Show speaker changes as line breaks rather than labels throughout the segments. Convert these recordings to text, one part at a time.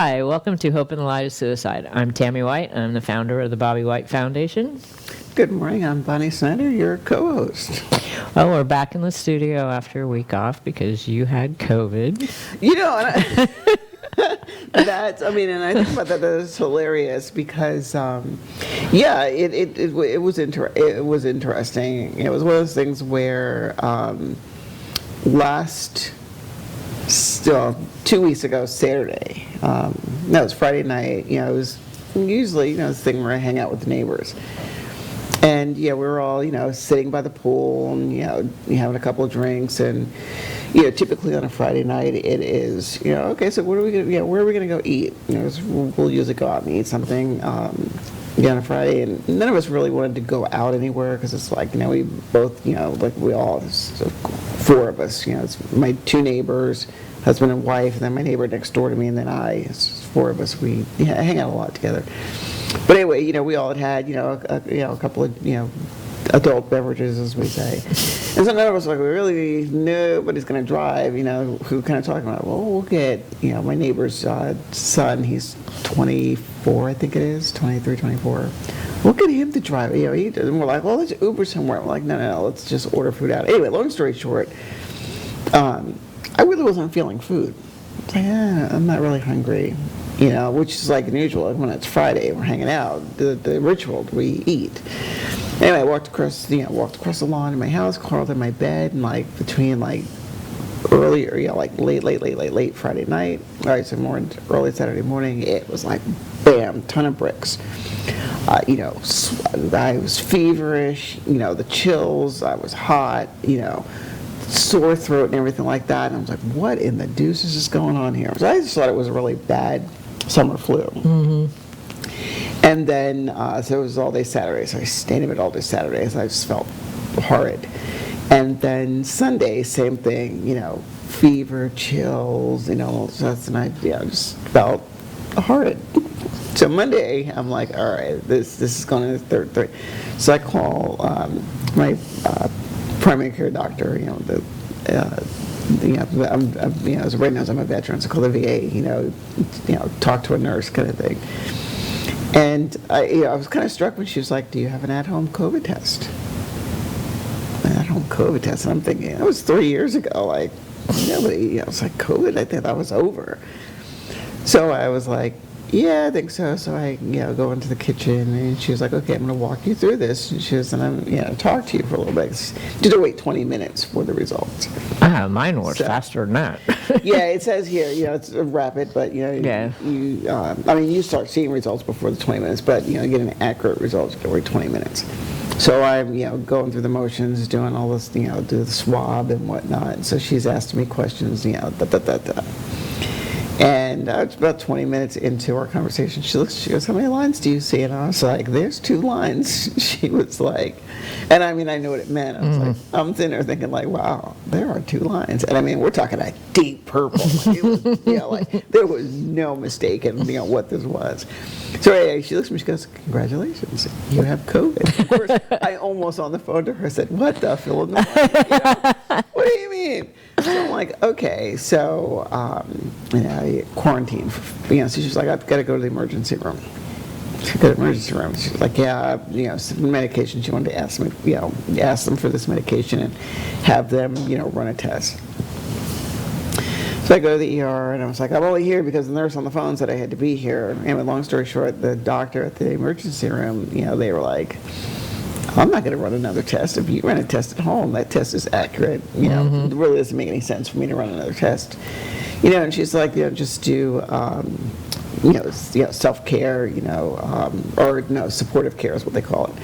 Hi, welcome to Hope in the Light of Suicide. I'm Tammy White. I'm the founder of the Bobby White Foundation.
Good morning. I'm Bonni Snyder, your co-host.
Well, we're back in the studio after a week off because you had COVID.
You know, and and I think about that as hilarious because, it was interesting. It was one of those things where still 2 weeks ago, Saturday, no, it was Friday night, it was usually, this thing where I hang out with the neighbors. And we were all, sitting by the pool and, having a couple of drinks. And, typically on a Friday night it is, okay, so where are we going to go eat? We'll usually go out and eat something on a Friday. And none of us really wanted to go out anywhere because it's like, we both, four of us, it's my two neighbors, husband and wife, and then my neighbor next door to me, and then it's four of us. We hang out a lot together. But anyway, we all had a couple of, adult beverages, as we say. And so none of us were like, nobody's going to drive, who kind of talking about, well, we'll get, my neighbor's son, he's 24, I think it is, 23, 24. We'll get him to drive, and we're like, well, let's Uber somewhere. I'm like, no, let's just order food out. Anyway, long story short, I really wasn't feeling food. It's like, I'm not really hungry. Which is like unusual. When it's Friday, we're hanging out. The ritual, we eat. Anyway, I walked across the lawn to my house, crawled in my bed, and between earlier, late Friday night, early Saturday morning, it was like, bam, ton of bricks. I was feverish. The chills. I was hot. Sore throat and everything like that. And I was like, what in the deuce is going on here? So I just thought it was a really bad summer flu. Mm-hmm. And then, so it was all day Saturday. So I stayed in bed all day Saturday. So I just felt horrid. And then Sunday, same thing, fever, chills, and I just felt horrid. So Monday, I'm like, all right, this is going to the third. So I call my primary care doctor, as right now I'm a veteran, so call the VA, talk to a nurse kind of thing. And I was kind of struck when she was like, do you have an at-home COVID test? An at-home COVID test, and I'm thinking, that was 3 years ago, like, nobody, I was like, COVID, I think that was over. So I was like, yeah, I think so. So I, go into the kitchen, and she was like, okay, I'm going to walk you through this. And she was, and I'm, talk to you for a little bit. Did I wait 20 minutes for the results?
Mine was faster than that.
Yeah, it says here, it's rapid, but, you start seeing results before the 20 minutes, but, getting accurate results, you can wait 20 minutes. So I'm, going through the motions, doing all this, do the swab and whatnot. So she's asking me questions, And it's about 20 minutes into our conversation. She goes, how many lines do you see? And I was like, there's 2 lines. She was like, and I knew what it meant. I was like, I'm sitting there thinking like, wow, there are 2 lines. And we're talking a deep purple. It was, there was no mistaking, what this was. So anyway, she looks at me, she goes, congratulations, you have COVID. Of course, I almost on the phone to her said, what the fill in the blank? What do you mean? So I'm like, okay, so, quarantine. So she's like, I've got to go to the emergency room. She got to the emergency room. She's like, yeah, some medication. She wanted to ask me, ask them for this medication and have them, run a test. So I go to the ER, and I was like, I'm only here because the nurse on the phone said I had to be here. And long story short, the doctor at the emergency room, they were like, I'm not going to run another test. If you run a test at home, that test is accurate. It really doesn't make any sense for me to run another test. And she's like, just do, self-care, or supportive care is what they call it.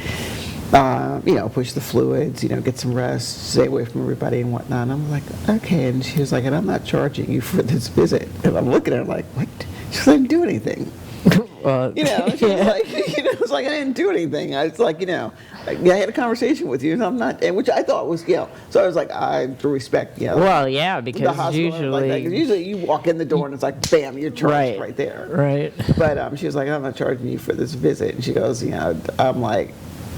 Push the fluids, get some rest, stay away from everybody and whatnot. And I'm like, okay. And she was like, and I'm not charging you for this visit. And I'm looking at her like, what? She's like, I didn't do anything. She was like, it's like, I didn't do anything. I was like, I had a conversation with you, and I'm not, and which I thought was, so I was like, I respect,
Well, yeah, because
the hospital
usually,
usually you walk in the door and it's like, bam, you're charged right there.
Right.
But she was like, I'm not charging you for this visit, and she goes, I'm like,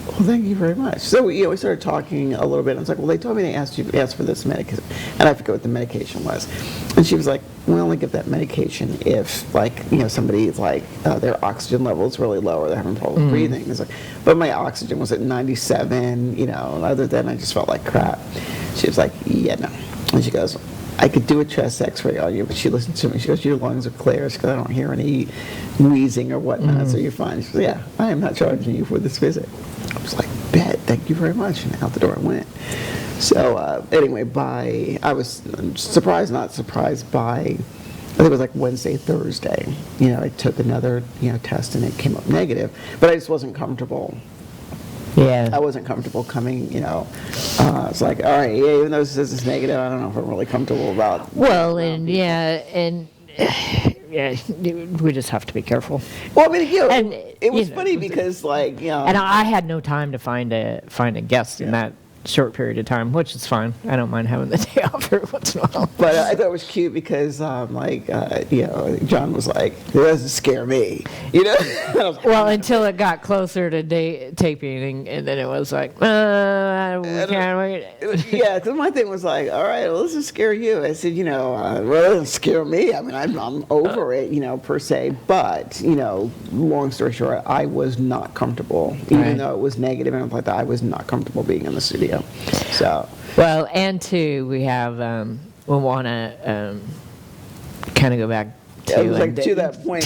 well, thank you very much. So we started talking a little bit. I was like, well, they told me they asked for this medication, and I forget what the medication was. And she was like, we only give that medication if, like, somebody's like, their oxygen level is really low or they're having trouble breathing. It's like, but my oxygen was at 97, and other than I just felt like crap. She was like, yeah, no. And she goes, I could do a chest x-ray on you, but she listened to me. She goes, your lungs are clear. She goes, I don't hear any wheezing or whatnot, so you're fine. She goes, yeah, I am not charging you for this visit. I was like, bet, thank you very much. And out the door I went. So anyway, I was surprised, not surprised by, I think it was like Wednesday, Thursday. I took another, test and it came up negative, but I just wasn't comfortable.
Yeah.
I wasn't comfortable coming, it's like, all right, yeah, even though this is negative, I don't know if I'm really comfortable about.
Well, and yeah, we just have to be careful.
Well, I mean,
And,
it was funny because, like,
And I had no time to find a guest in that short period of time, which is fine. I don't mind having the day off every once in a while.
But I thought it was cute because, John was like, it doesn't scare me, And I was like,
Well, until it got closer to taping, and then it was like, we can't wait.
yeah, because my thing was like, all right, well, this doesn't scare you. I said, well, it doesn't scare me. I mean, I'm over it, per se. But, long story short, I was not comfortable, even though it was negative and like that. I was not comfortable being in the studio. So.
Well, and two, we have, we want to kind of go back to,
to that point.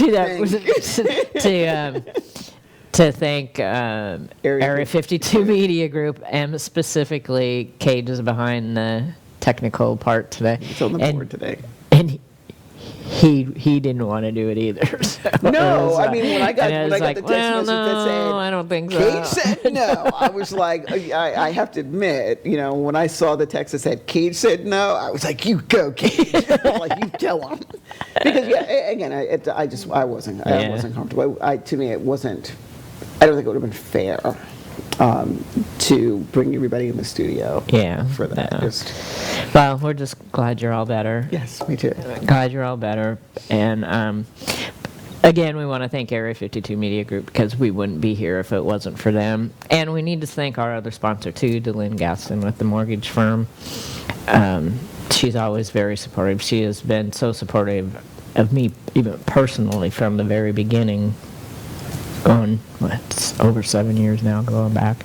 To thank Area 52 Media Group, and specifically Cage is behind the technical part today.
It's on the board today.
And he didn't want to do it either. So
no, I mean, when I got the text message that said,
I don't think so.
Cage said no, I was like, I have to admit, when I saw the text that said Cage said no, I was like, you go, Cage. Like, you tell him. Because, again, I wasn't comfortable. To me, it wasn't, I don't think it would have been fair to bring everybody in the studio for that.
Well, we're just glad you're all better.
Yes, me too.
Glad you're all better. And again, we want to thank Area 52 Media Group because we wouldn't be here if it wasn't for them. And we need to thank our other sponsor too, DeLynn Gaston with the mortgage firm. She's always very supportive. She has been so supportive of me, even personally, from the very beginning. It's over 7 years now going back.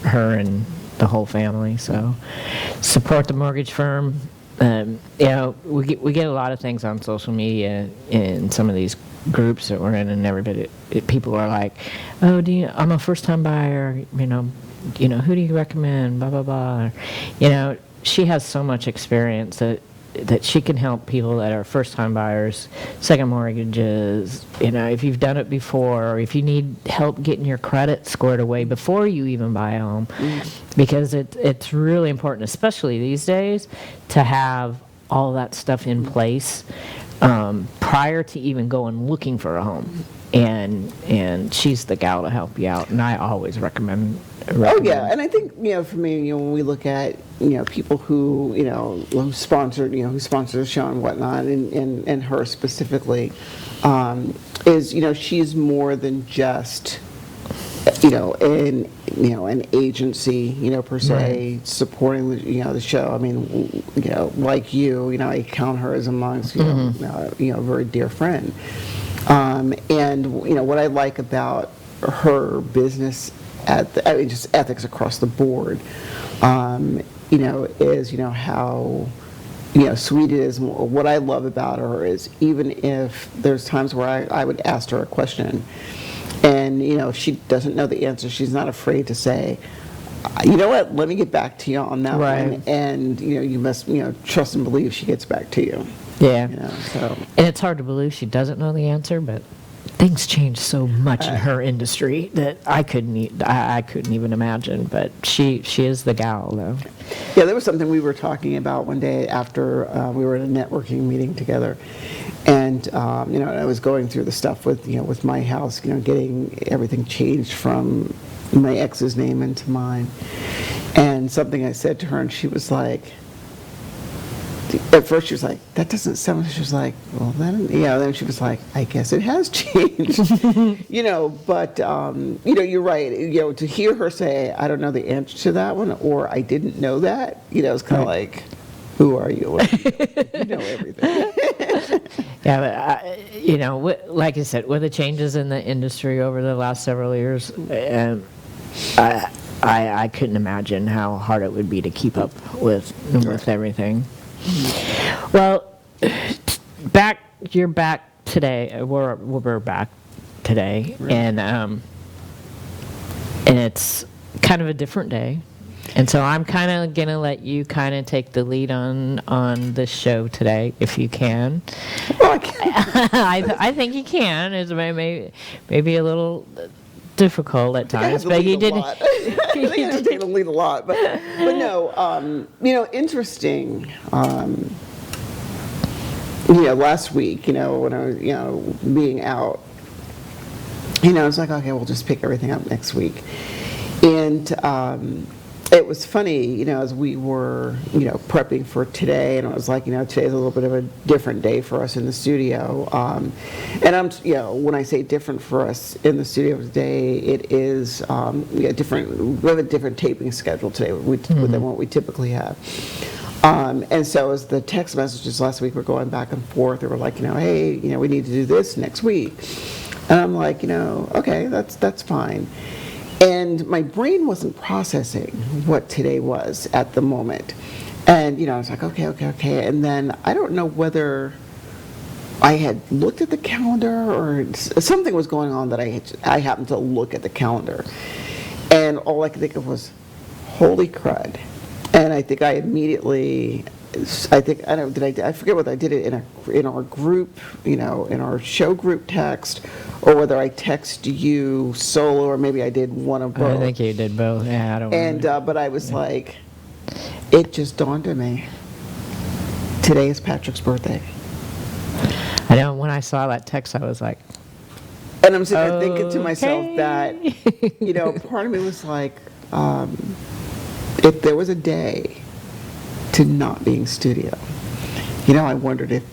Her and the whole family. So support the mortgage firm. We get a lot of things on social media in some of these groups that we're in, and everybody, people are like, "Oh, I'm a first-time buyer. Who do you recommend?" Blah blah blah. She has so much experience that she can help people that are first-time buyers, second mortgages, if you've done it before, or if you need help getting your credit squared away before you even buy a home. Because it's really important, especially these days, to have all that stuff in place prior to even going looking for a home. And she's the gal to help you out, and I always recommend.
Oh yeah, and I think for me, when we look at people who who sponsor the show and whatnot, and her specifically, is she's more than just an agency per se supporting the show. I mean like I count her as amongst a very dear friend, and what I like about her business just ethics across the board, is how sweet it is. What I love about her is even if there's times where I would ask her a question, and if she doesn't know the answer, she's not afraid to say, you know what, let me get back to you on that one. And you must trust and believe she gets back to you.
Yeah.
So.
And it's hard to believe she doesn't know the answer, but things change so much in her industry that I couldn't even imagine. But she is the gal, though.
Yeah, there was something we were talking about one day after we were in a networking meeting together, and I was going through the stuff with my house, getting everything changed from my ex's name into mine, and something I said to her, and she was like. At first she was like, that doesn't sound, she was like, well then, then she was like, I guess it has changed, but, you're right, to hear her say, I don't know the answer to that one, or I didn't know that, it's kind of like, Who are you? What do you know everything.
Yeah, but like I said, with the changes in the industry over the last several years, I couldn't imagine how hard it would be to keep up with everything. Well, you're back today. We're back today,
Right.
and it's kind of a different day. And so I'm kind of going to let you kind of take the lead on this show today, if you can.
Well, I can't.
I think you can. It's maybe a little difficult at times, but you did.
I think I have to take the lead a lot, but no, interesting. Last week, when I was, being out, it's like, okay, we'll just pick everything up next week, and it was funny, as we were, prepping for today, and it was like, today's a little bit of a different day for us in the studio. And I'm, when I say different for us in the studio today, it is different. We have a different taping schedule today than what we typically have. And so as the text messages last week were going back and forth, they were like, hey, we need to do this next week. And I'm like, okay, that's fine. And my brain wasn't processing what today was at the moment. And, I was like, okay. And then I don't know whether I had looked at the calendar or something was going on that I happened to look at the calendar. And all I could think of was, holy crud. And I think I immediately, I forget whether I did it in our group, in our show group text, or whether I text you solo, or maybe I did one of both.
I think you did both. Yeah, I don't.
And but I was like, it just dawned on me. Today is Patrick's birthday.
I know. When I saw that text, I was like,
and I'm sitting there thinking to myself that, part of me was like, if there was a day to not being studio, I wondered if,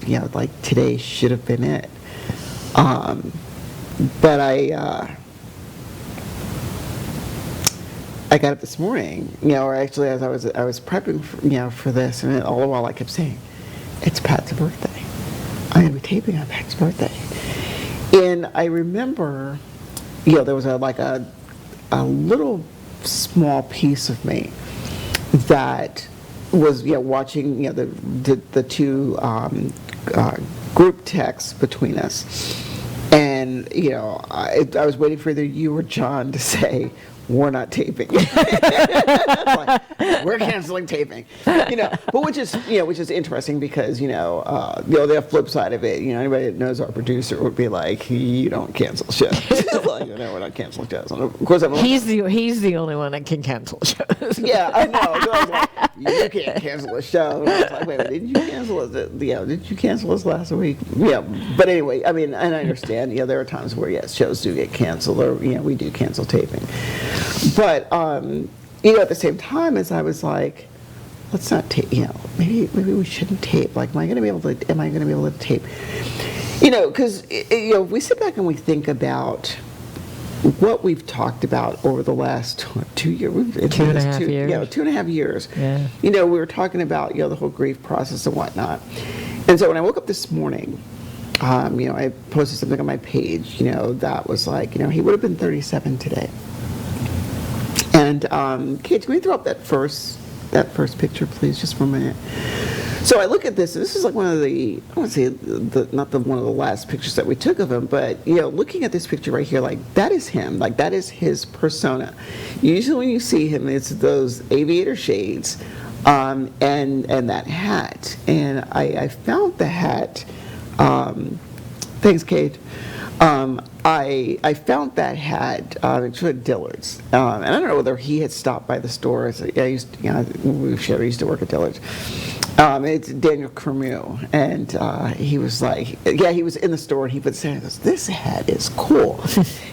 today should have been it. But I got up this morning, or actually as I was prepping for this, and all the while I kept saying, it's Pat's birthday. I'm going to be taping on Pat's birthday. And I remember, there was a little small piece of me that was watching the two group texts between us, and I was waiting for either you or John to say, we're not taping. Like, we're canceling taping. But which is interesting because the flip side of it, anybody that knows our producer would be like, you don't cancel shows. Like, we're not canceling shows. And of course,
he's the only one that can cancel shows.
Yeah, I know. So I was like, you can't cancel a show. And I was like, wait, didn't you cancel us? Did you cancel us last week? Yeah. But anyway, I mean, and I understand. There are times where shows do get canceled, or we do cancel taping. But at the same time, as I was like, let's not tape. Maybe we shouldn't tape. Like, am I going to be able to tape? Because we sit back and we think about what we've talked about over the last 2 years.
2.5 years.
Yeah, 2.5 years.
Yeah.
We were talking about the whole grief process and whatnot. And so when I woke up this morning, I posted something on my page. That was like, he would have been 37 today. And Kate, can we throw up that first picture, please, just for a minute? So I look at this, and this is like one of the, I want to say, not one of the last pictures that we took of him, but, looking at this picture right here, like, that is him. Like, that is his persona. Usually when you see him, it's those aviator shades and that hat. And I found the hat, thanks, Kate. I found that hat at Dillard's, and I don't know whether he had stopped by the store. I used to work at Dillard's. It's Daniel Cremu, and he was like, he was in the store, and he would say, "This hat is cool."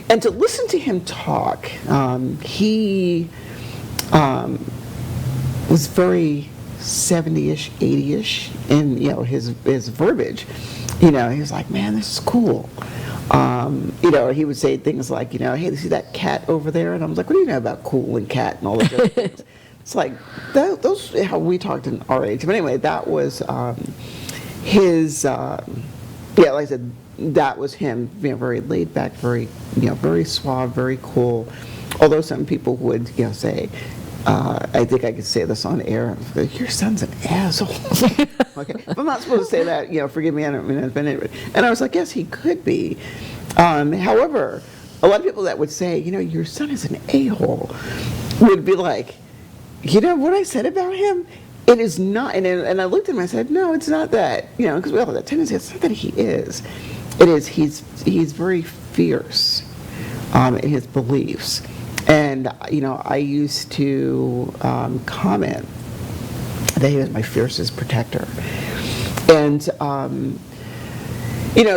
And to listen to him talk, he was very 70-ish, 80-ish in his verbiage. He was like, "Man, this is cool." He would say things like, "Hey, see that cat over there?" And I was like, "What do you know about cool and cat and all those other things?" it's like, those how we talked in our age. But anyway, that was his, yeah, like I said, that was him, very laid back, very, very suave, very cool. Although some people would, say, I think I could say this on air, your son's an asshole. Okay, if I'm not supposed to say that, forgive me, I don't mean to offend anybody. And I was like, yes, he could be. However, a lot of people that would say, your son is an a-hole, would be like, what I said about him? It is not, and I looked at him and I said, no, it's not that, because we all have that tendency. It's not that he is. It is, he's very fierce in his beliefs. And, I used to comment that he was my fiercest protector. And,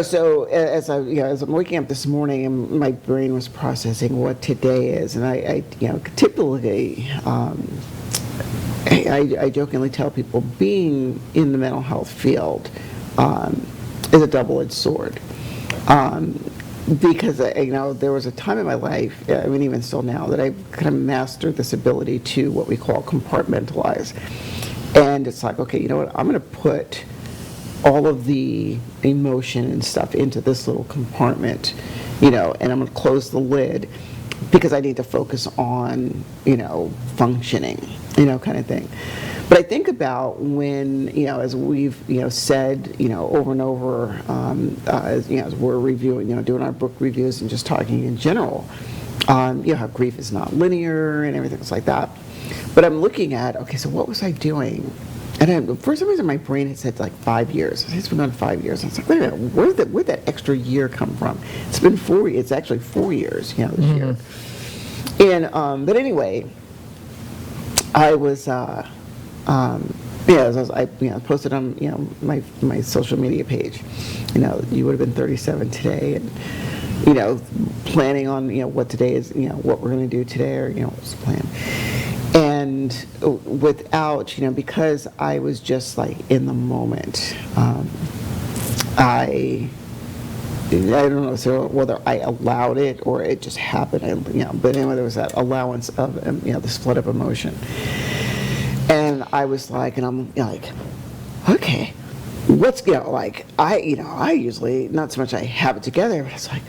so as I'm waking up this morning, and my brain was processing what today is, and I typically, I jokingly tell people being in the mental health field is a double-edged sword. Because there was a time in my life, I mean even still now, that I kind of mastered this ability to what we call compartmentalize. And it's like, okay, you know what, I'm going to put all of the emotion and stuff into this little compartment, and I'm going to close the lid because I need to focus on, functioning, kind of thing. But I think about when, as we've, said, over and over, as we're reviewing, doing our book reviews and just talking in general, how grief is not linear and everything like that. But I'm looking at, okay, so what was I doing? And for some reason, my brain had said like 5 years. It's been on 5 years. I was like, wait a minute, where'd that extra year come from? It's been 4 years. It's actually 4 years, this year. And, but anyway, I was, I posted on, my social media page, you would have been 37 today, and, planning on, what today is, what we're going to do today, or, what's the plan. And without, because I was just like in the moment, I don't know so whether I allowed it or it just happened, but anyway, there was that allowance of, this flood of emotion. And I was like, and I'm like, okay, what's, I usually, not so much I have it together, but it's like,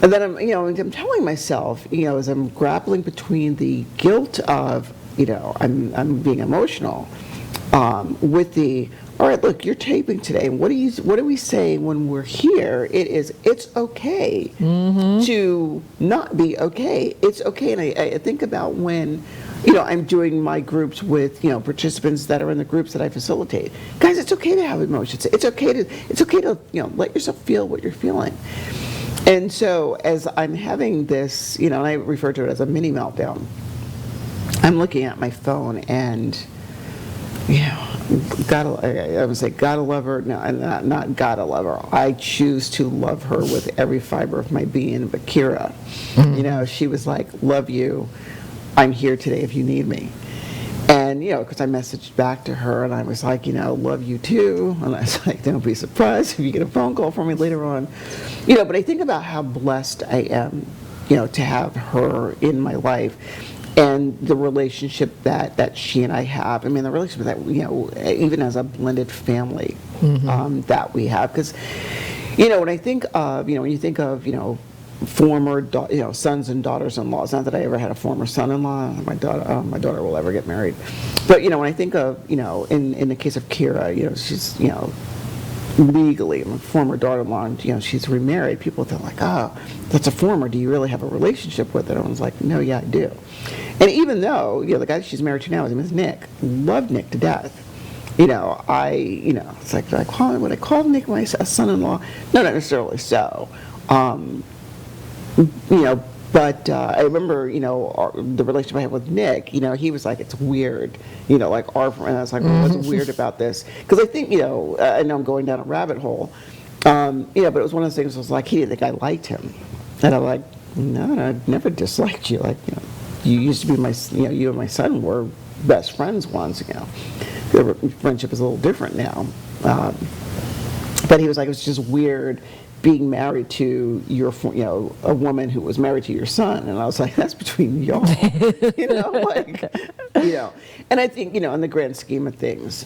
and then I'm telling myself, as I'm grappling between the guilt of, I'm being emotional, with the, all right, look, you're taping today. What do we say when we're here? It's okay to not be okay. It's okay. And I think about when, I'm doing my groups with, participants that are in the groups that I facilitate. Guys, it's okay to have emotions. It's okay to, let yourself feel what you're feeling. And so as I'm having this, and I refer to it as a mini meltdown, I'm looking at my phone and, I would say gotta love her. No, not gotta love her. I choose to love her with every fiber of my being. But Kira, she was like, love you. I'm here today if you need me. And, because I messaged back to her and I was like, love you too. And I was like, don't be surprised if you get a phone call from me later on. But I think about how blessed I am, to have her in my life. And the relationship that she and I have, the relationship that, even as a blended family, that we have. Because, when I think of, when you think of, former, sons and daughters-in-law, it's not that I ever had a former son-in-law, my daughter will ever get married. But, when I think of, in the case of Kira, she's, legally, my former daughter-in-law, and, she's remarried, people think like, oh, that's a former, do you really have a relationship with her? And I was like, no, yeah, I do. And even though, the guy she's married to now, his name is Nick, loved Nick to death. It's like, would I call Nick my son-in-law? No, not necessarily so. But I remember, the relationship I had with Nick, he was like, it's weird, and I was like, well, what's weird about this? Because I think, I know I'm going down a rabbit hole, but it was one of those things I was like, he didn't think I liked him. And I'm like, no, I never disliked you. Like, you used to be my, you and my son were best friends once, The friendship is a little different now. But he was like, it was just weird being married to your, a woman who was married to your son. And I was like, that's between y'all. And I think, in the grand scheme of things,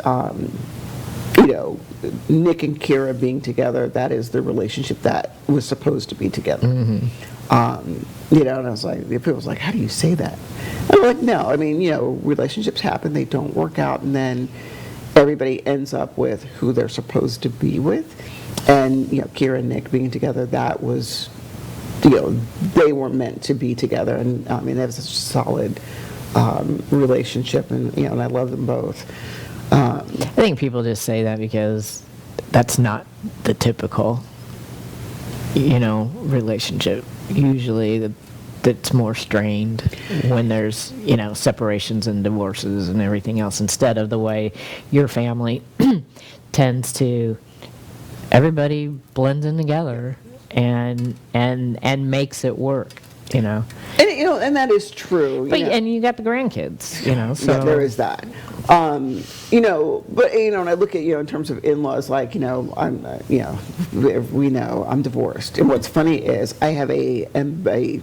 Nick and Kira being together, that is the relationship that was supposed to be together. And I was like, people was like, how do you say that? I'm like, no, I mean, relationships happen, they don't work out, and then everybody ends up with who they're supposed to be with. And, Kira and Nick being together, that was, they were meant to be together. And I mean, that was a solid relationship, and I love them both.
I think people just say that because that's not the typical, relationship. Usually that's more strained when there's, separations and divorces and everything else, instead of the way your family tends to, everybody blends in together and makes it work,
And and that is true.
But and you got the grandkids, so
Yeah, there is that. But and I look at in terms of in-laws, like I'm we know I'm divorced, and what's funny is I have a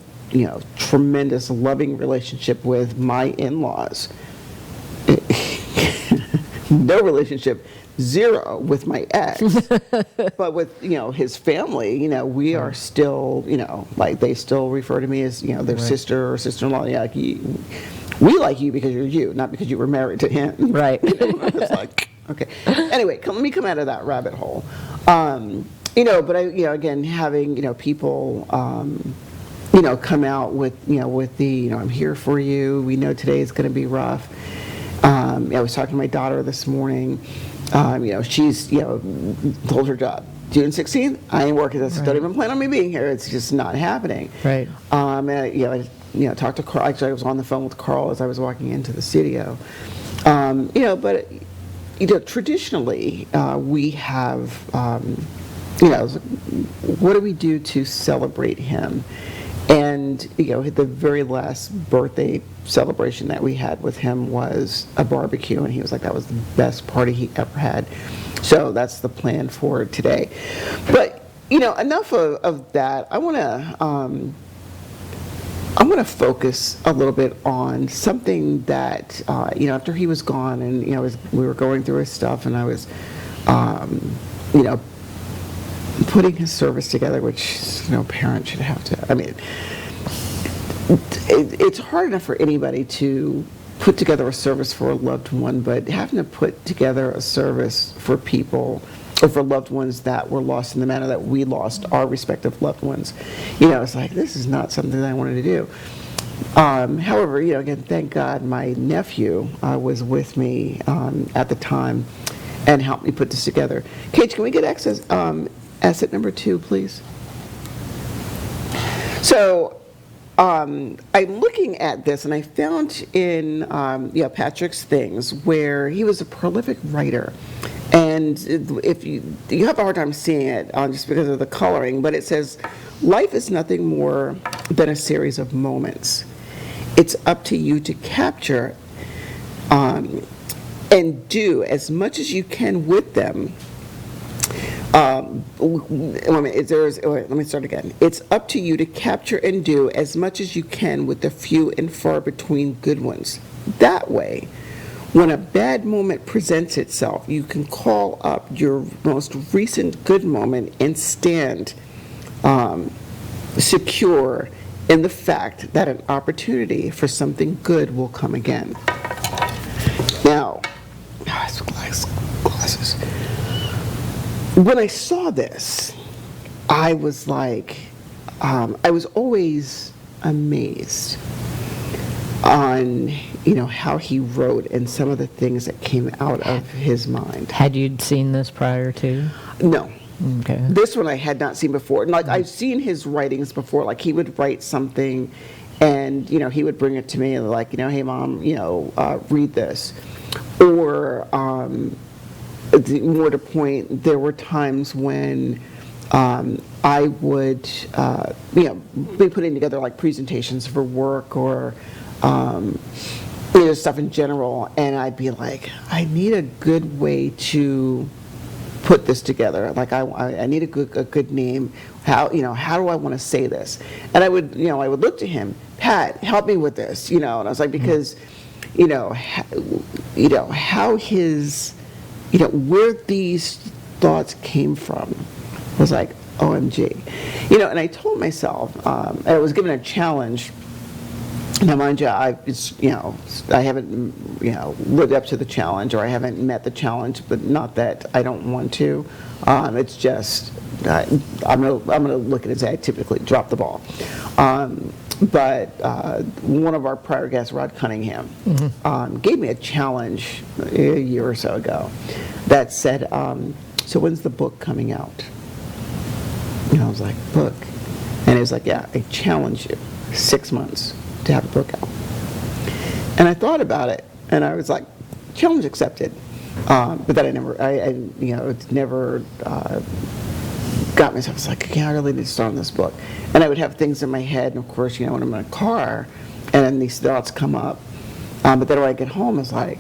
tremendous loving relationship with my in-laws. No relationship. Zero with my ex, but with his family, we are still, like they still refer to me as their
Right.
sister or sister-in-law. Yeah, like we like you because you're you, not because you were married to him.
Right.
It's like, okay. Anyway, let me come out of that rabbit hole. But I, again, having people, come out with with the I'm here for you. We know today is going to be rough. I was talking to my daughter this morning. She's, told her job, June 16th, I ain't working this.
Right.
Don't even plan on me being here. It's just not happening.
Right.
And I talked to Carl. Actually, I was on the phone with Carl as I was walking into the studio. But, traditionally, we have, what do we do to celebrate him? And, the very last birthday celebration that we had with him was a barbecue, and he was like, that was the best party he ever had. So that's the plan for today. But, enough of that. I want to focus a little bit on something that, after he was gone and, we were going through his stuff, and I was, putting his service together, which no parent should have to. I mean, it's hard enough for anybody to put together a service for a loved one, but having to put together a service for people or for loved ones that were lost in the manner that we lost our respective loved ones, it's like, this is not something that I wanted to do. However, again, thank God my nephew was with me at the time and helped me put this together. Kate, can we get asset number 2, please? So I'm looking at this, and I found in Patrick's things where he was a prolific writer. And if you have a hard time seeing it just because of the coloring, but it says, life is nothing more than a series of moments. It's up to you to capture and do as much as you can with them. Let me start again. It's up to you to capture and do as much as you can with the few and far between good ones. That way, when a bad moment presents itself, you can call up your most recent good moment and stand secure in the fact that an opportunity for something good will come again. Now, glasses. When I saw this, I was like, I was always amazed on, how he wrote and some of the things that came out of his mind.
Had you seen this prior to?
No.
Okay.
This one I had not seen before. Like, I've seen his writings before. Like, he would write something and, he would bring it to me and like, hey, Mom, read this. Or, more to point, there were times when I would, be putting together like presentations for work or, stuff in general, and I'd be like, I need a good way to put this together. Like I need a good name. How do I want to say this? And I would look to him, Pat, help me with this, and I was like, because how his, where these thoughts came from was like, OMG. And I told myself, I was given a challenge. Now, mind you, I haven't, lived up to the challenge, or I haven't met the challenge, but not that I don't want to. It's just, I'm gonna look at it and say I typically drop the ball. But one of our prior guests, Rod Cunningham, gave me a challenge a year or so ago that said, so when's the book coming out? And I was like, book? And he was like, yeah, I challenge you, 6 months to have a book out. And I thought about it, and I was like, challenge accepted. But then it's never got myself. I was like, okay, I really need to start on this book. And I would have things in my head, and of course, when I'm in a car, and then these thoughts come up. But then when I get home, it's like,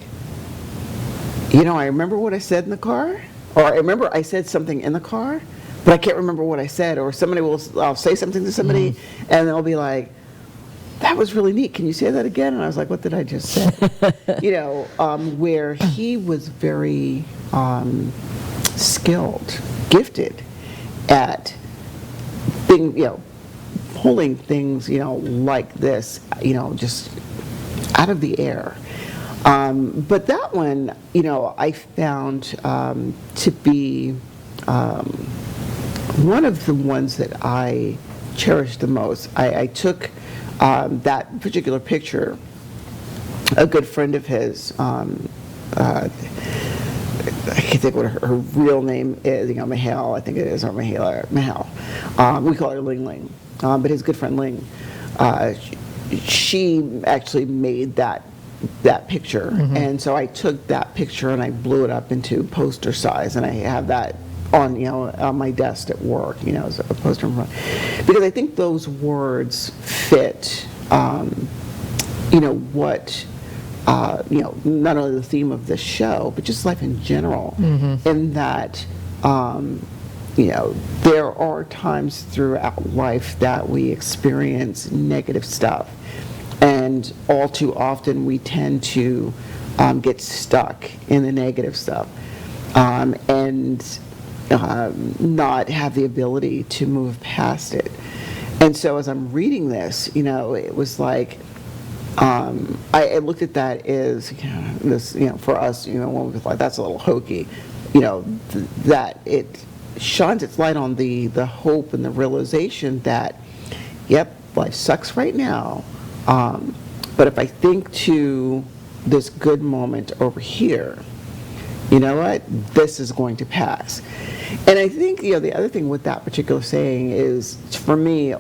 I remember what I said in the car, or I remember I said something in the car, but I can't remember what I said. Or I'll say something to somebody, and they'll be like, that was really neat. Can you say that again? And I was like, what did I just say? Where he was very skilled, gifted at pulling things, like this, just out of the air. But that one, I found to be one of the ones that I cherished the most. I took that particular picture. A good friend of his, I can't think what her real name is, Mahal, I think it is, or Mahal. We call her Ling Ling. But his good friend Ling, she actually made that picture. And so I took that picture and I blew it up into poster size, and I have that on my desk at work, as a poster in front. Because I think those words fit, what, not only the theme of this show, but just life in general. In that, there are times throughout life that we experience negative stuff. And all too often we tend to get stuck in the negative stuff. And not have the ability to move past it. And so as I'm reading this, it was like, I looked at that as, this, for us, when we like, that's a little hokey, that it shines its light on the hope and the realization that, yep, life sucks right now, but if I think to this good moment over here, you know what, this is going to pass. And I think, the other thing with that particular saying is, for me,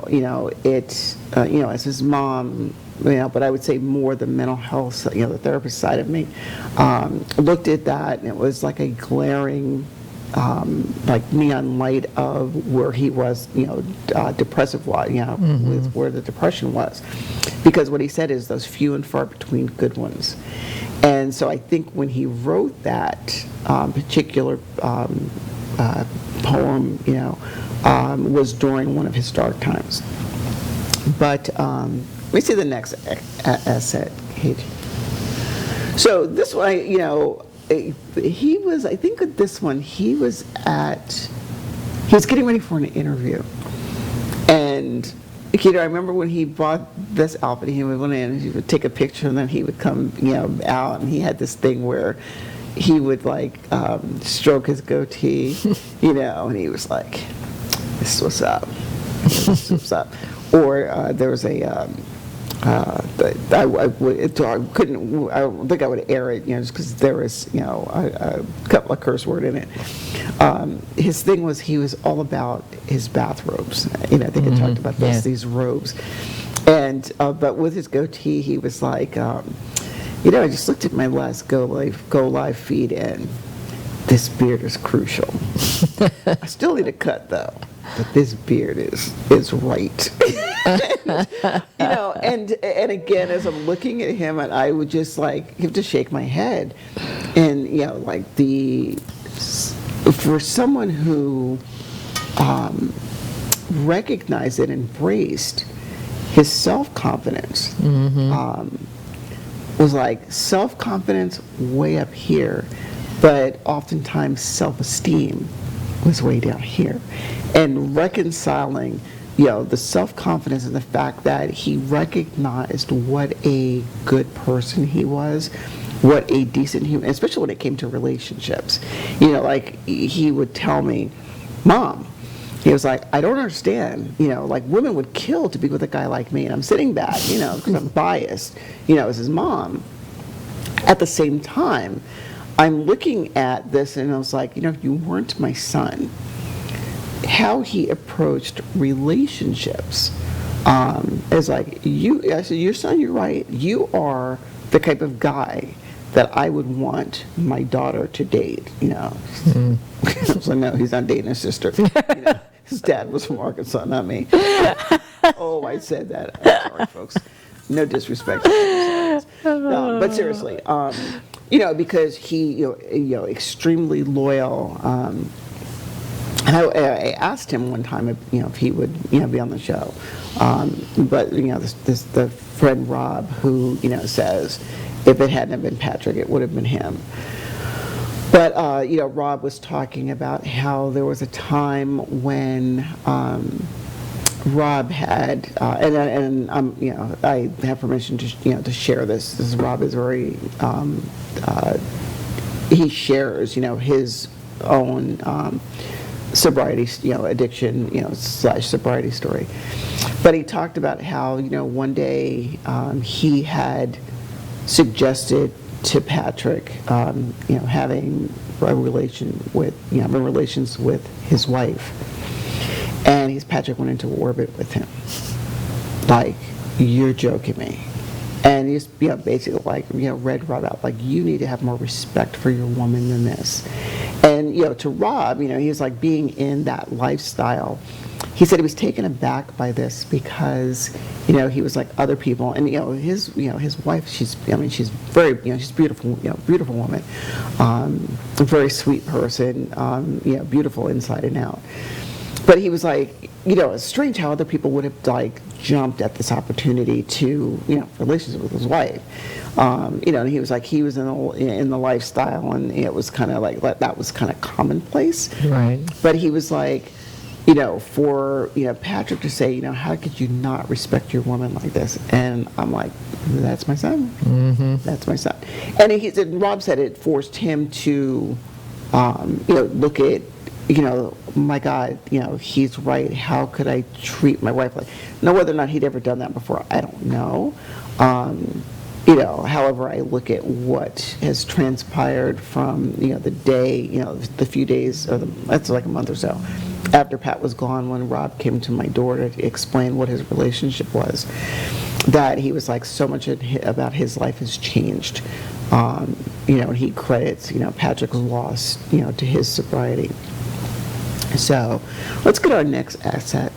it's, as his mom, but I would say more the mental health, the therapist side of me, looked at that, and it was like a glaring, like neon light of where he was, depressive was, with where the depression was. Because what he said is those few and far between good ones. And so I think when he wrote that particular poem, was during one of his dark times. But let me see the next essay, Kate. So this one, he was, I think with this one, he was getting ready for an interview. And I remember when he bought this outfit, he would went in and he would take a picture, and then he would come, out, and he had this thing where he would stroke his goatee, and he was like, "This is what's up. This is what's up." Or there was a, I don't think I would air it, just because there was, a couple of curse word in it. His thing was he was all about his bathrobes. I think I talked about this, these robes. And, but with his goatee, he was like, I just looked at my last Go Live feed, and this beard is crucial. I still need a cut, though. But this beard is right. And again, as I'm looking at him, and I would just have to shake my head. And, for someone who recognized and embraced his self-confidence, was like self-confidence way up here, but oftentimes self-esteem was way down here. And reconciling, the self-confidence and the fact that he recognized what a good person he was, what a decent human, especially when it came to relationships. Like he would tell me, Mom, he was like, I don't understand, like women would kill to be with a guy like me, and I'm sitting back, because I'm biased, as his mom. At the same time, I'm looking at this and I was like, if you weren't my son, how he approached relationships is like, I said, your son, you're right. You are the type of guy that I would want my daughter to date, I was like, no, he's not dating his sister. His dad was from Arkansas, not me. Oh, I said that. I'm sorry, folks. No disrespect. But seriously, because he, extremely loyal. And I asked him one time, if he would, be on the show. But the friend Rob, who, says, if it hadn't been Patrick, it would have been him. But Rob was talking about how there was a time when Rob had, and I have permission to share this. Rob is very, he shares, his own sobriety, addiction, / sobriety story. But he talked about how, one day he had suggested to Patrick, having relations with his wife, and Patrick went into orbit with him. Like, you're joking me. And he's basically like, read Rob out, like, you need to have more respect for your woman than this. And to Rob, he's like, being in that lifestyle, he said he was taken aback by this because he was like other people, and his wife, she's very, she's beautiful, beautiful woman, a very sweet person, beautiful inside and out. But he was like, it's strange how other people would have like jumped at this opportunity to, relationship with his wife. And he was like, he was in the lifestyle, and it was kind of like that was kind of commonplace.
Right.
But he was like, for Patrick to say, how could you not respect your woman like this? And I'm like, that's my son. Mm-hmm. That's my son. And Rob said it forced him to, look at, my God, he's right. How could I treat my wife like? Now, whether or not he'd ever done that before, I don't know. However, I look at what has transpired from, the day, the few days, that's like a month or so, after Pat was gone, when Rob came to my door to explain what his relationship was, that he was like, so much about his life has changed. And he credits, Patrick's loss, to his sobriety. So let's go to our next asset.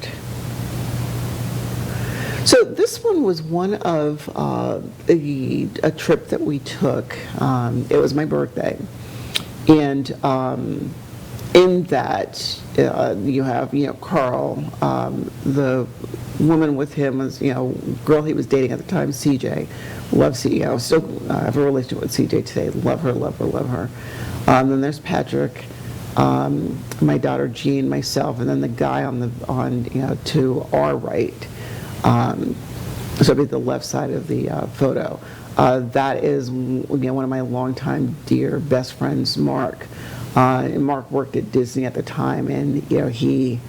So this one was one of a trip that we took. It was my birthday, and in that you have Carl, the woman with him was girl he was dating at the time, CJ. Love CJ. Still have a relationship with CJ today. Love her, love her, love her. Then there's Patrick, my daughter Jean, myself, and then the guy on to our right. So it'll be the left side of the photo. That is one of my longtime dear best friends, Mark. And Mark worked at Disney at the time, and he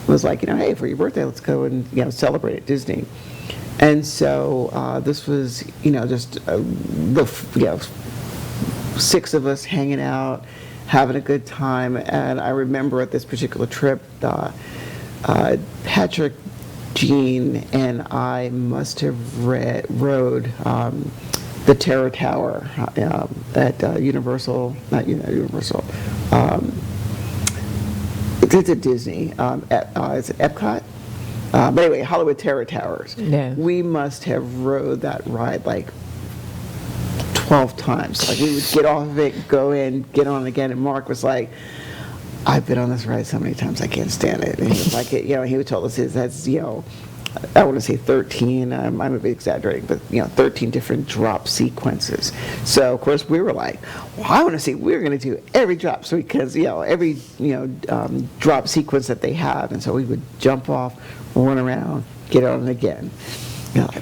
was like, hey, for your birthday, let's go and celebrate at Disney. And so this was just the six of us hanging out, having a good time. And I remember at this particular trip, Patrick, Jean, and I must have rode the Terror Tower at Universal, not Universal. It's at Disney. Is it Epcot? But anyway, Hollywood Terror Towers.
Yeah.
We must have rode that ride like 12 times. Like, we would get off of it, go in, get on again, and Mark was like, I've been on this ride so many times I can't stand it. And he was like, he would tell us that's I want to say 13, I might be exaggerating, but 13 different drop sequences. So of course we were like, well, I want to see, we're going to do every drop, so because every drop sequence that they have, and so we would jump off, run around, get on it again.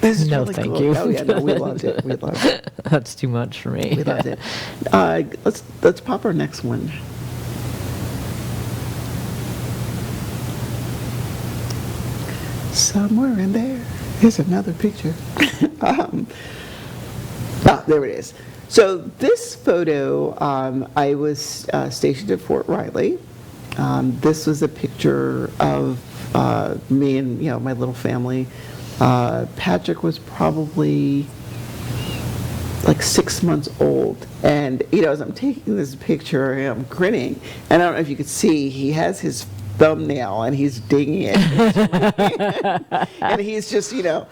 This is
No,
really
thank
cool.
you.
Oh yeah, no, we loved it. We loved it.
That's too much for me.
We loved it. Let's pop our next one. Somewhere in there is another picture. There it is. So this photo, I was stationed at Fort Riley. This was a picture of me and my little family. Patrick was probably like 6 months old, and as I'm taking this picture, I'm grinning, and I don't know if you could see, he has his thumbnail and he's digging it, and he's just little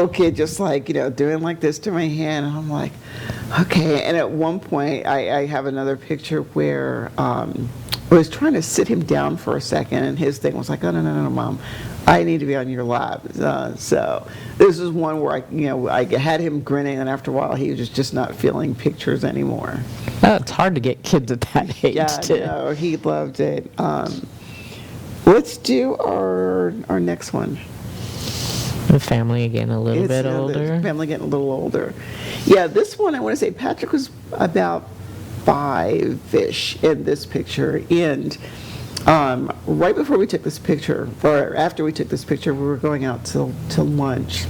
kid just like doing like this to my hand, and I'm like, okay. And at one point I have another picture where I was trying to sit him down for a second, and his thing was like, oh, no, Mom, I need to be on your lap. So this is one where I had him grinning, and after a while he was just not feeling pictures anymore.
It's hard to get kids at that age.
Yeah,
too.
no, he loved it. Let's do our next one.
The family again a little bit
The
older.
family getting a little older. Yeah, this one I want to say Patrick was about 5-ish in this picture, and right before we took this picture, or after we took this picture, we were going out to lunch,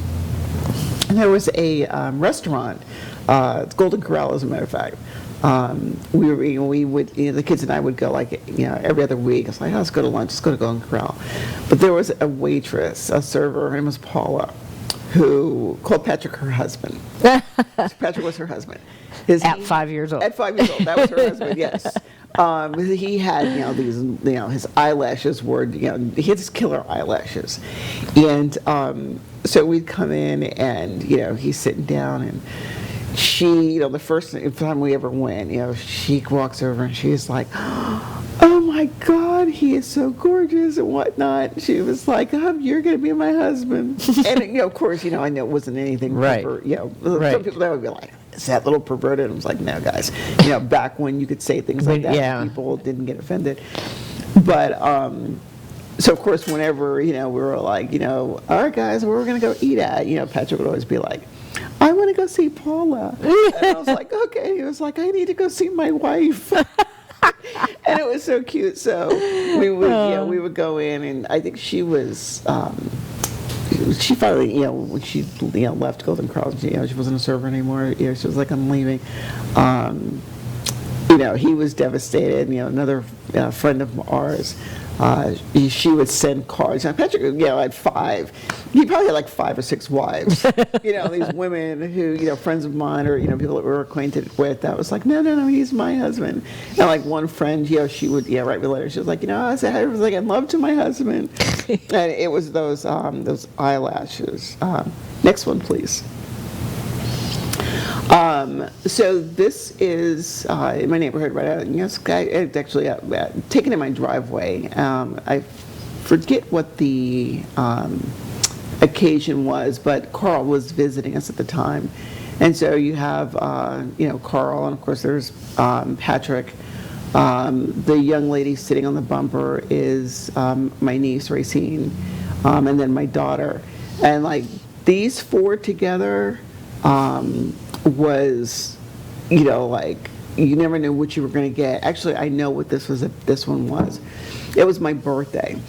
and there was a restaurant, it's Golden Corral, as a matter of fact. We would, the kids and I would go like, every other week. It's like, oh, let's go to lunch, let's go to Golden Corral. But there was a waitress, a server, her name was Paula, who called Patrick her husband. Patrick was her husband.
At 5 years old.
At 5 years old, that was her husband. Yes. He had, these, his eyelashes were, he had these killer eyelashes, and so we'd come in, and he's sitting down, and she, the first time we ever went, she walks over and she's like, oh my God, he is so gorgeous and whatnot. She was like, you're going to be my husband. And, of course, I know it wasn't anything.
Right.
Some people that would be like, is that little perverted? I was like, no, guys. Back when you could say things like that,
Yeah.
people didn't get offended. But, so of course, whenever, we were like, all right, guys, where we're going to go eat at, Patrick would always be like, I want to go see Paula. And I was like, okay. He was like, I need to go see my wife. And it was so cute. So we would go in, and I think she was, she finally, when she left Golden Corral, she wasn't a server anymore. She was like, I'm leaving. He was devastated. Another friend of ours, she would send cards. Now, Patrick, at 5, he probably had like 5 or 6 wives. These women who, friends of mine, or people that we were acquainted with. That was like, no, he's my husband. And like one friend, she would write me letters. She was like, I was like in love to my husband, and it was those eyelashes. Next one, please. So this is in my neighborhood right out. It's actually taken in my driveway. I forget what the occasion was, but Carl was visiting us at the time, and so you have Carl, and of course there's Patrick. The young lady sitting on the bumper is my niece Racine, and then my daughter, and like these 4 together. Was, like, you never knew what you were going to get. Actually, I know what this one was. It was my birthday,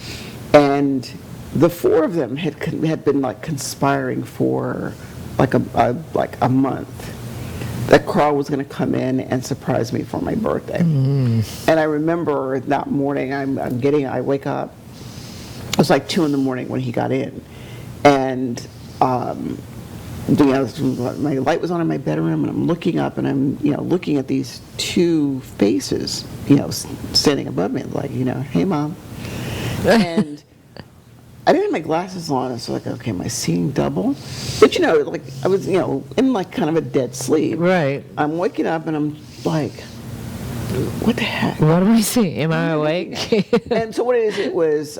and the 4 of them had been like conspiring for like a month that Carl was going to come in and surprise me for my birthday. And I remember that morning, I wake up. It was like 2 a.m. when he got in, and. My light was on in my bedroom, and I'm looking up, and I'm, looking at these 2 faces, standing above me, like, hey, Mom. And I didn't have my glasses on. It's like, okay, am I seeing double? But, like, I was, in like kind of a dead sleep.
Right.
I'm waking up, and I'm like, what the heck?
What do I see? Am I awake?
And so what it was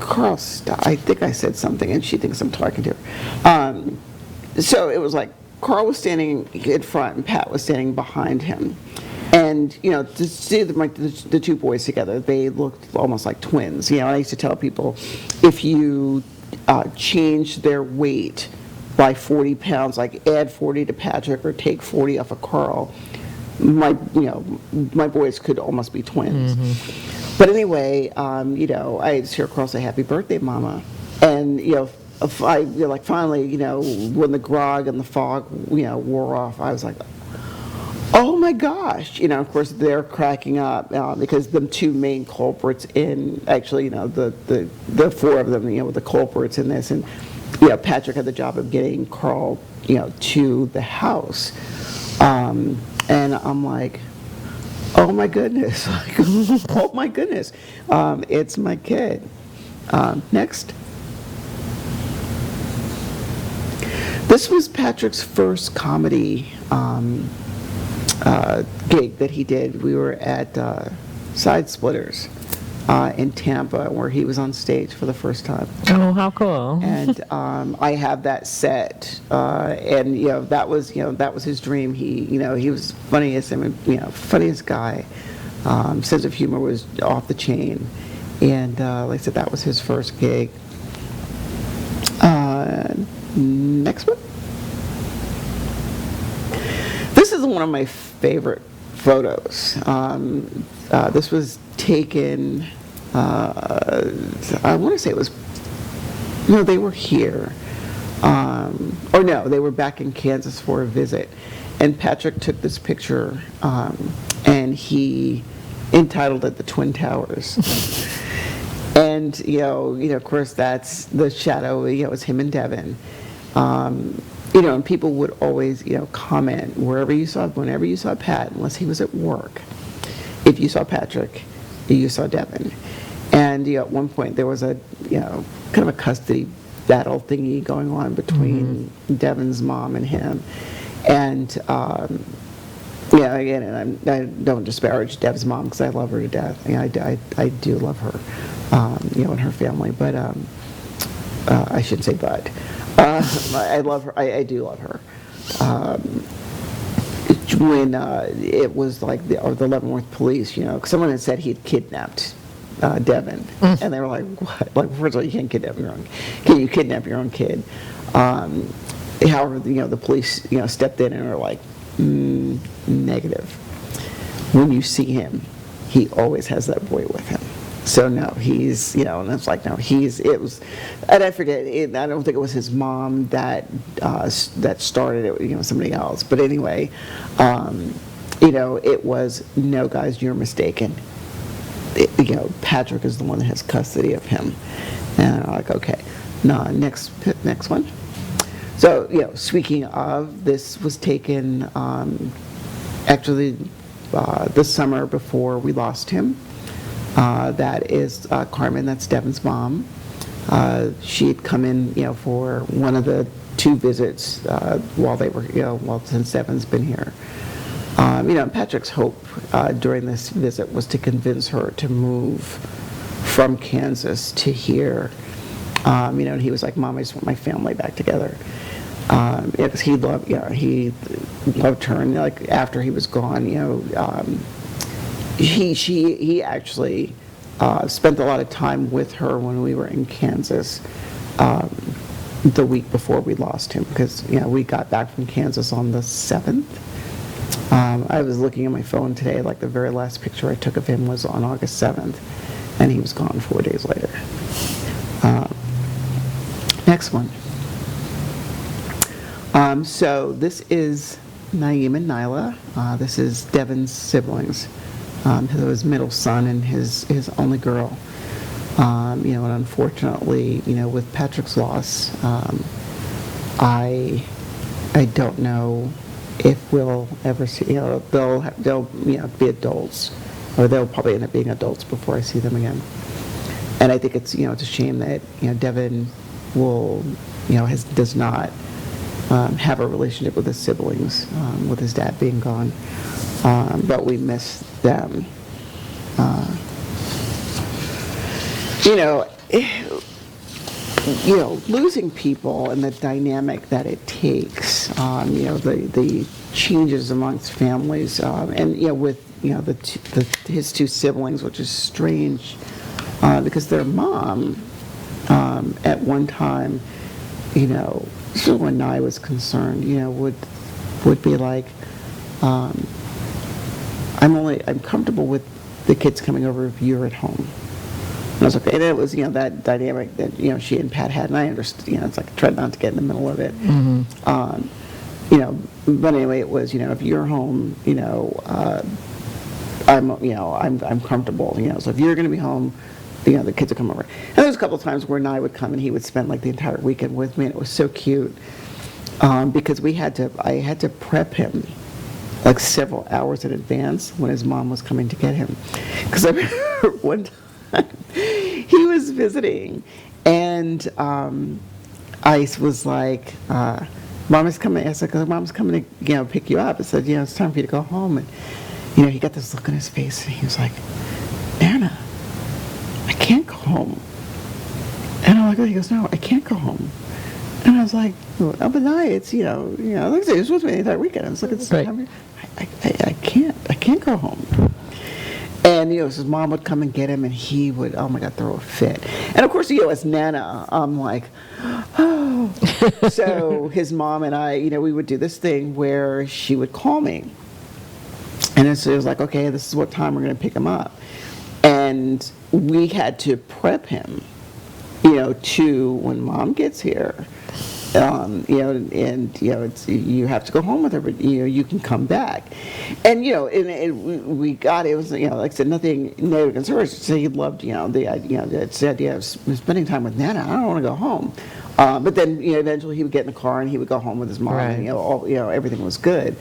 Carl, stop. I think I said something, and she thinks I'm talking to her. So it was like Carl was standing in front, and Pat was standing behind him. And, you know, to see the two boys together, they looked almost like twins. You know, I used to tell people, if you change their weight by 40 pounds, like add 40 to Patrick or take 40 off of Carl, my boys could almost be twins. But anyway, you know, I just hear Carl say, "Happy birthday, Mama." And, you know, like finally, you know, when the grog and the fog, you know, wore off, I was like, oh my gosh, you know, of course they're cracking up because the two main culprits actually, you know, the four of them, you know, the culprits in this, and, you know, Patrick had the job of getting Carl, you know, to the house. And I'm like, oh my goodness, like, oh my goodness, it's my kid. Next. This was Patrick's first comedy gig that he did. We were at Side Splitters in Tampa, where he was on stage for the first time.
Oh, how cool.
And I have that set, and, you know, that was his dream. He was funniest, funniest guy. Sense of humor was off the chain, and like I said, that was his first gig. Next one. This is one of my favorite photos. This was taken, I want to say it was, no, they were here. Or no, they were back in Kansas for a visit. And Patrick took this picture, and he entitled it "The Twin Towers." And, you know, of course, that's the shadow, you know, it was him and Devin. You know, and people would always, you know, comment whenever you saw Pat, unless he was at work. If you saw Patrick, you saw Devin. And, you know, at one point there was a, you know, kind of a custody battle thingy going on between Devin's mom and him. And, yeah, again, and I don't disparage Dev's mom because I love her to death. You know, I do love her, you know, and her family. But I shouldn't say but. I love her. I do love her. When it was like the Leavenworth police, you know, someone had said he'd kidnapped Devin, and they were like, "What? Like, first of all, you can't kidnap your own. Can you kidnap your own kid?" However, you know, the police, you know, stepped in and were like, "Negative. When you see him, he always has that boy with him." So no, he's, you know, and it's like, no, it was, and I forget, I don't think it was his mom that started it, you know, somebody else. But anyway, you know, it was, "No, guys, you're mistaken. You know, Patrick is the one that has custody of him." And I'm like, okay, no, next one. So, you know, speaking of, this was taken actually the summer before we lost him. That is Carmen, that's Devin's mom. She had come in, you know, for one of the two visits while they were, you know, since Devin's been here. You know, Patrick's hope during this visit was to convince her to move from Kansas to here. You know, and he was like, "Mom, I just want my family back together." Yeah, because he loved her, and like after he was gone, you know, he actually spent a lot of time with her when we were in Kansas the week before we lost him, because, you know, we got back from Kansas on the 7th. I was looking at my phone today, like the very last picture I took of him was on August 7th, and he was gone 4 days later. Next one. So this is Naeem and Nyla. This is Devin's siblings. His middle son and his only girl. You know, and unfortunately, you know, with Patrick's loss, I don't know if we'll ever see, you know, they'll you know, be adults, or they'll probably end up being adults before I see them again. And I think it's, you know, it's a shame that, you know, Devin will, you know, does not have a relationship with his siblings, with his dad being gone. But we miss them. You know, losing people and the dynamic that it takes, the changes amongst families, and with his two siblings, which is strange, because their mom, at one time, especially when I was concerned, would be like, I'm comfortable with the kids coming over if you're at home. And I was okay. And it was, that dynamic that, she and Pat had, and I understood, it's like, I tried not to get in the middle of it. But anyway, it was, if you're home, I'm comfortable, so if you're going to be home, the kids will come over. And there was a couple of times where Nye would come and he would spend like the entire weekend with me, and it was so cute, because I had to prep him like several hours in advance when his mom was coming to get him. Because I remember one time he was visiting, and I was like, Mom is coming. I said, Mom's coming to pick you up. I said, it's time for you to go home. And he got this look on his face, and he was like, Anna, I can't go home. And I'm like, he goes, no, I can't go home. And I was like, well, but Nye, it's, like I said, he was with me the entire weekend. I was like,
Right.
I can't go home. And, his mom would come and get him, and he would, oh my God, throw a fit. And of course, as Nana, I'm like, oh. So his mom and I, we would do this thing where she would call me. And so it was like, okay, this is what time we're going to pick him up. And we had to prep him, to when Mom gets here. It's, you have to go home with her, but you can come back, and we got it was like I said, nothing negative concerns. So he loved the idea of spending time with Nana. I don't want to go home, but then eventually he would get in the car and he would go home with his mom.
Right.
And, everything was good.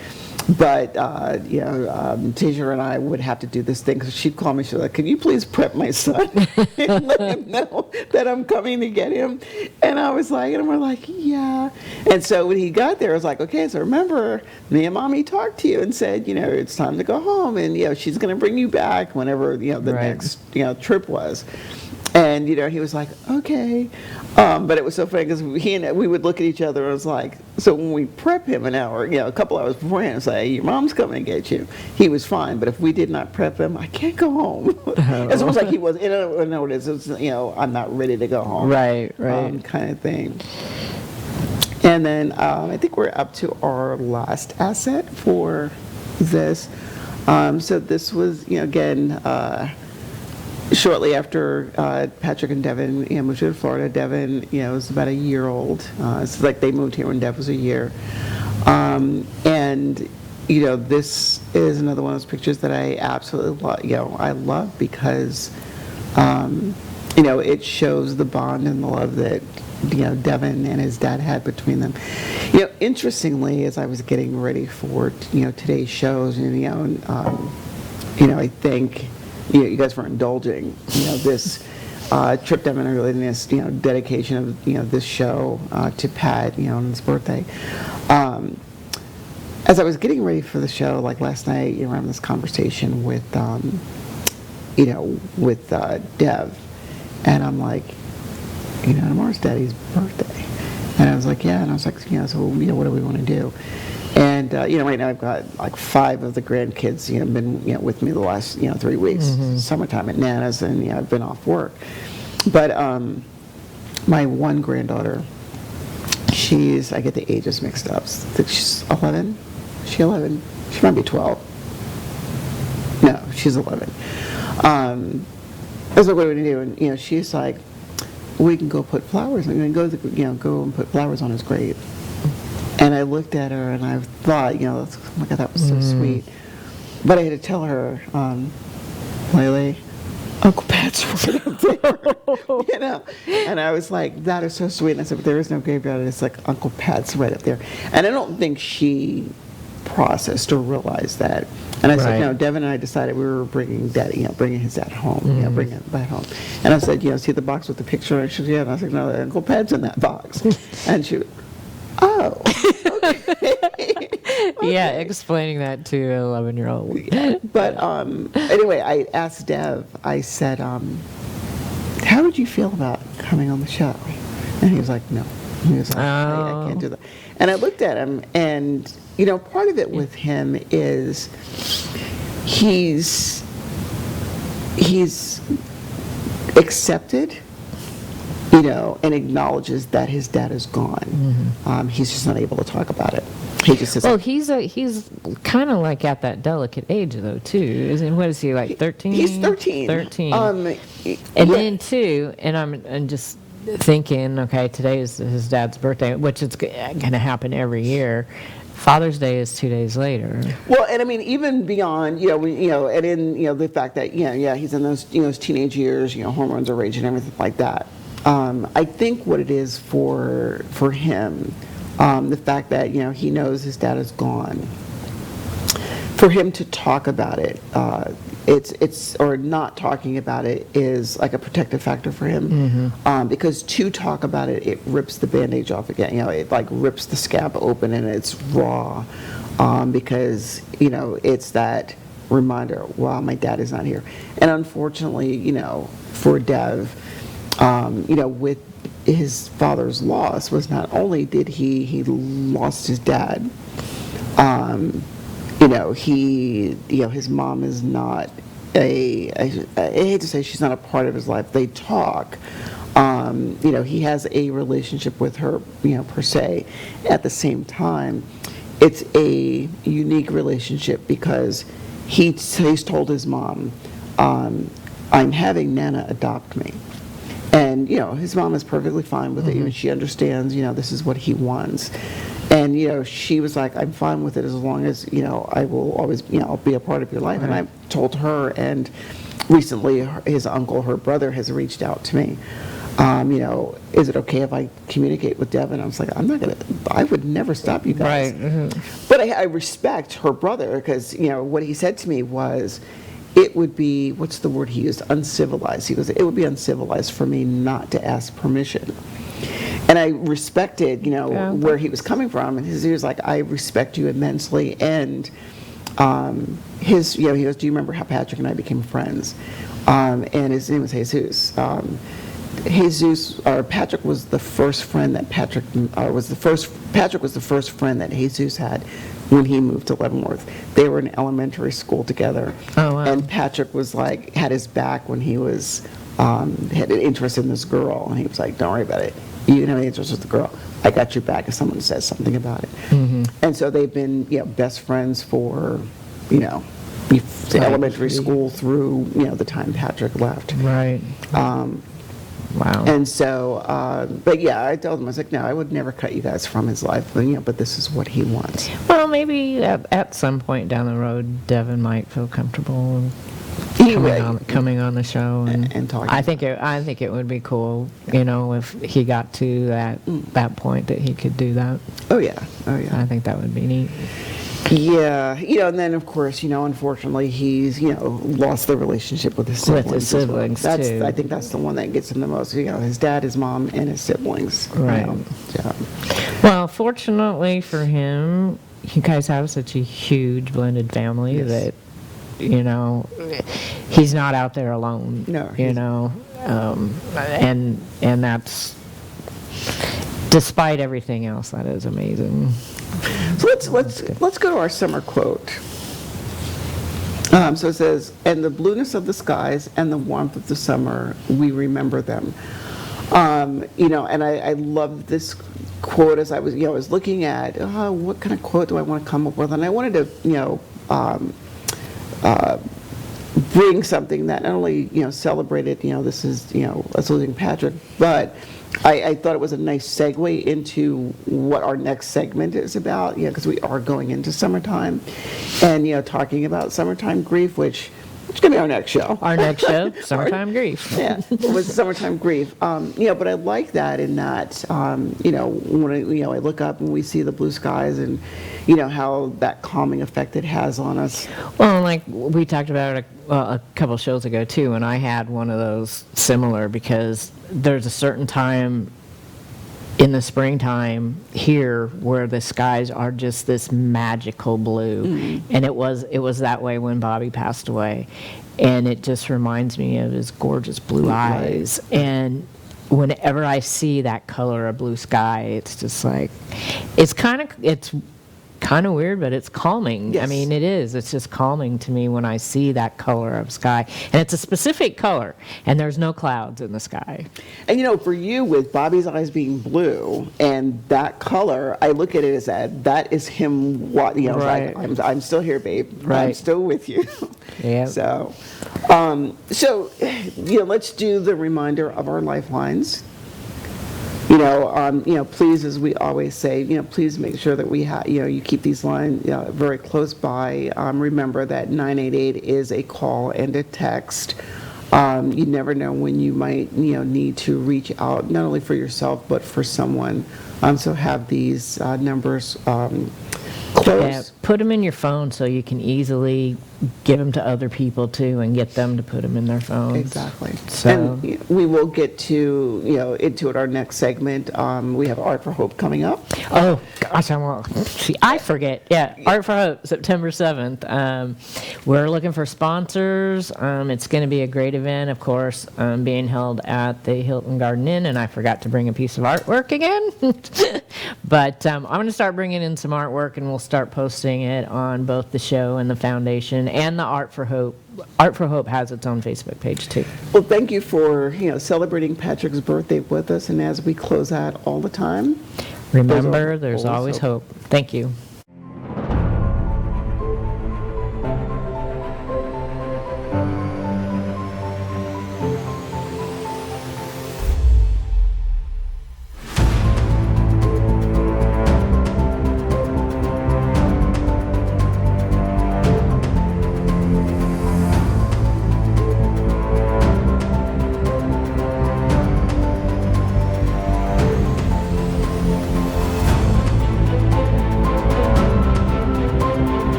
But Tisha and I would have to do this thing because she'd call me. She's like, "Can you please prep my son and let him know that I'm coming to get him?" And I was like, and we're like, "Yeah." And so when he got there, I was like, "Okay, so remember, me and Mommy talked to you and said, it's time to go home, and she's going to bring you back whenever the
Right.
next trip was." And he was like, okay, but it was so funny because we would look at each other and it was like, so when we prep him an hour, a couple hours beforehand, and say, your mom's coming to get you, he was fine. But if we did not prep him, I can't go home. It's almost like he was, I know what it is, I'm not ready to go home,
Right.
kind of thing. And then I think we're up to our last asset for this. So this was, again. Shortly after Patrick and Devin moved to Florida, Devin was about a year old. It's like they moved here when Dev was a year. And this is another one of those pictures that I absolutely love. I love because it shows the bond and the love that Devin and his dad had between them. Interestingly, as I was getting ready for today's shows, I think. You guys were indulging, this trip down memory lane, this, dedication of, this show to Pat, on his birthday. As I was getting ready for the show, like last night, we're having this conversation with, Dev, and I'm like, tomorrow's Daddy's birthday, and I was like, yeah, and I was like, so what do we want to do? And right now I've got like 5 of the grandkids, been with me the last 3 weeks.
Mm-hmm.
Summertime at Nana's, and I've been off work. But my one granddaughter, I get the ages mixed up. I think she's 11. Is she 11? She might be 12. No, she's 11. I was like, what do we do? And she's like, we can go put flowers. I'm going to go and put flowers on his grave. And I looked at her and I thought, oh my God, that was so sweet. But I had to tell her, Lele, Uncle Pat's right up there, And I was like, that is so sweet. And I said, but there is no graveyard. And it's like, Uncle Pat's right up there. And I don't think she processed or realized that. And I said, Devin and I decided we were bringing Daddy, bringing his dad home, bringing that home. And I said, see the box with the picture? And she said, yeah. And I was like, no, Uncle Pat's in that box. And she, oh, okay.
Yeah, explaining that to an 11-year-old.
But anyway, I asked Dev, I said, how how would you feel about coming on the show? And he was like, no. He was like, I can't do that. And I looked at him, and, part of it with him is he's accepted, and acknowledges that his dad is gone. He's just not able to talk about it. He just says,
well, he's kind of like at that delicate age though too, isn't? What is he, like 13?
He's 13.
13.
And
then too, and I'm just thinking, okay, today is his dad's birthday, which is going to happen every year. Father's Day is 2 days later.
Well, and I mean, even beyond, and in, the fact that, he's in those, those teenage years, hormones are raging and everything like that. I think what it is for him, the fact that, he knows his dad is gone, for him to talk about it, or not talking about it is like a protective factor for him, because to talk about it, it rips the bandage off again. It like rips the scab open and it's raw, because it's that reminder. Wow, my dad is not here. And unfortunately, for Dev, with his father's loss, was not only did he lost his dad. His mom is not I hate to say she's not a part of his life. They talk. He has a relationship with her, per se. At the same time, it's a unique relationship because he's told his mom, I'm having Nana adopt me. And, his mom is perfectly fine with it. She understands, this is what he wants. And, she was like, I'm fine with it as long as, I will always, I'll be a part of your life. Right. And I told her, and recently his uncle, her brother, has reached out to me. Is it okay if I communicate with Devin? I was like, I would never stop you guys. Right. But I respect her brother because, what he said to me was, it would be, what's the word he used? Uncivilized. He goes, it would be uncivilized for me not to ask permission. And I respected, where he was coming from. And he was like, I respect you immensely. And he goes, do you remember how Patrick and I became friends? And his name was Jesus. Patrick was the first friend that Patrick was the first friend that Jesus had when he moved to Leavenworth. They were in elementary school together. Oh, wow. And Patrick was like, had his back when he was, had an interest in this girl. And he was like, don't worry about it. You didn't have any interest with the girl. I got your back if someone says something about it. And so they've been, best friends for, elementary school through, the time Patrick left.
Right. Wow.
And so, but yeah, I told him, I was like, no, I would never cut you guys from his life, but this is what he wants.
Well, maybe at some point down the road, Devin might feel comfortable coming on the show and talking. I think it would be cool, if he got to that point that he could do that.
Oh yeah.
I think that would be neat.
Yeah, and then of course, unfortunately, he's lost the relationship with his siblings.
With his siblings too.
I think that's the one that gets him the most. His dad, his mom, and his siblings.
Right.
Yeah.
Well, fortunately for him, you guys have such a huge blended family that he's not out there alone.
No.
And that's, despite everything else, that is amazing.
So let's go to our summer quote. So it says, "And the blueness of the skies and the warmth of the summer, we remember them." And I love this quote as I was looking at what kind of quote do I want to come up with, and I wanted to bring something that not only celebrated this is us losing Patrick, but I thought it was a nice segue into what our next segment is about, because we are going into summertime and, talking about summertime grief, which is going to be our next show.
Our next show, Summertime Grief.
Yeah, it was summertime grief. But I like that in that, when I look up and we see the blue skies and, how that calming effect it has on us.
Well, like we talked about a couple shows ago too, and I had one of those similar because there's a certain time in the springtime here where the skies are just this magical blue. And it was that way when Bobby passed away. And it just reminds me of his gorgeous blue eyes. And whenever I see that color of blue sky, it's just like, it's kind of weird, but it's calming.
Yes.
I mean, it is. It's just calming to me when I see that color of sky. And it's a specific color, and there's no clouds in the sky.
And for you, with Bobby's eyes being blue and that color, I look at it as that is him. What it's
Right.
like, I'm still here, babe. I'm
Right.
still with you.
Yeah.
So, let's do the reminder of our lifelines. Please, as we always say, please make sure that we have, you keep these lines very close by. Remember that 988 is a call and a text. You never know when you might, need to reach out, not only for yourself, but for someone. So have these numbers close.
Yeah, put them in your phone so you can easily give them to other people too and get them to put them in their phones.
Exactly.
So-
And we will get to, into it our next segment. We have Art for Hope coming up.
Oh, gosh, I forget. Yeah, Art for Hope, September 7th. We're looking for sponsors. It's going to be a great event, of course, being held at the Hilton Garden Inn, and I forgot to bring a piece of artwork again. But I'm going to start bringing in some artwork, and we'll start posting it on both the show and the foundation and the Art for Hope. Art for Hope has its own Facebook page, too.
Well, thank you for, celebrating Patrick's birthday with us. And as we close out all the time,
Remember, there's always
hope.
hope. Thank you.